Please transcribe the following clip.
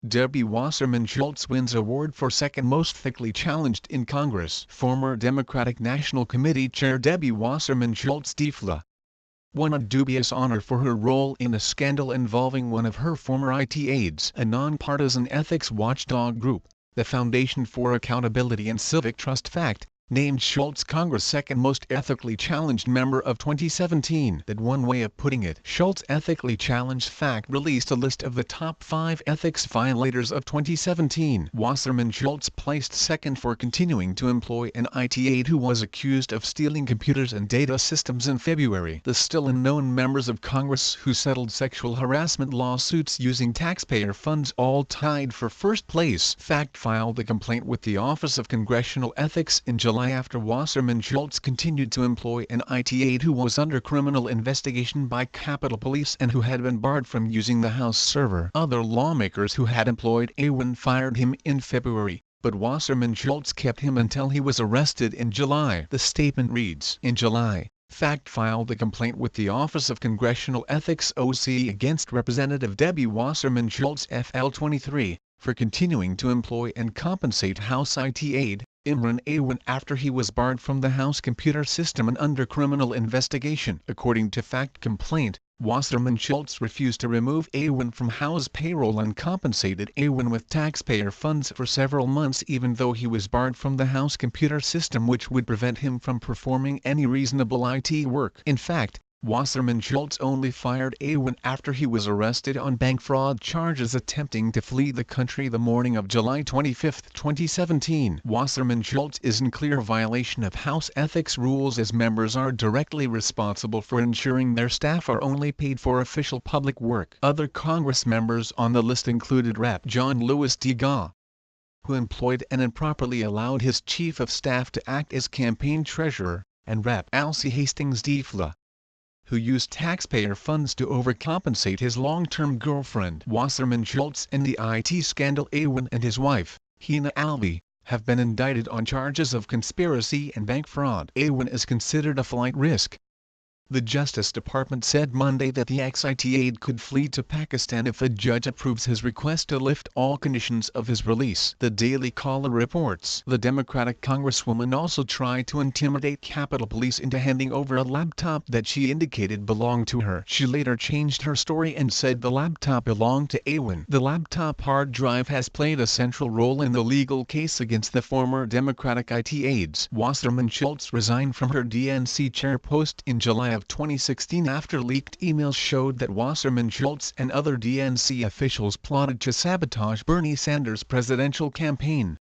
Debbie Wasserman Schultz wins award for second most ethically challenged in Congress. Former Democratic National Committee Chair Debbie Wasserman Schultz DFLA won a dubious honor for her role in a scandal involving one of her former IT aides. A nonpartisan ethics watchdog group, the Foundation for Accountability and Civic Trust FACT, named Schultz Congress' second most ethically challenged member of 2017. That one way of putting it. Schultz ethically challenged FACT released a list of the top 5 ethics violators of 2017. Wasserman Schultz placed second for continuing to employ an IT aide who was accused of stealing computers and data systems in February. The still unknown members of Congress who settled sexual harassment lawsuits using taxpayer funds all tied for first place. FACT filed a complaint with the Office of Congressional Ethics in July after Wasserman Schultz continued to employ an IT aide who was under criminal investigation by Capitol Police and who had been barred from using the House server. Other lawmakers who had employed Awen fired him in February, but Wasserman Schultz kept him until he was arrested in July. The statement reads, "In July, FACT filed a complaint with the Office of Congressional Ethics (OC) against Representative Debbie Wasserman Schultz FL 23 for continuing to employ and compensate House IT aide Imran Awen after he was barred from the House computer system and under criminal investigation." According to FACT complaint, Wasserman Schultz refused to remove Awen from House payroll and compensated Awen with taxpayer funds for several months even though he was barred from the House computer system, which would prevent him from performing any reasonable IT work. In fact, Wasserman Schultz only fired Awen after he was arrested on bank fraud charges attempting to flee the country the morning of July 25, 2017. Wasserman Schultz is in clear violation of House ethics rules as members are directly responsible for ensuring their staff are only paid for official public work. Other Congress members on the list included Rep. John Lewis Degas, who employed and improperly allowed his chief of staff to act as campaign treasurer, and Rep. Alcee Hastings DFLA, who used taxpayer funds to overcompensate his long-term girlfriend. Wasserman Schultz and the IT scandal. Awen and his wife, Hina Alvi, have been indicted on charges of conspiracy and bank fraud. Awen is considered a flight risk. The Justice Department said Monday that the ex-IT aide could flee to Pakistan if a judge approves his request to lift all conditions of his release. The Daily Caller reports the Democratic Congresswoman also tried to intimidate Capitol Police into handing over a laptop that she indicated belonged to her. She later changed her story and said the laptop belonged to Awen. The laptop hard drive has played a central role in the legal case against the former Democratic IT aides. Wasserman Schultz resigned from her DNC chair post in July of 2016 after leaked emails showed that Wasserman Schultz and other DNC officials plotted to sabotage Bernie Sanders' presidential campaign.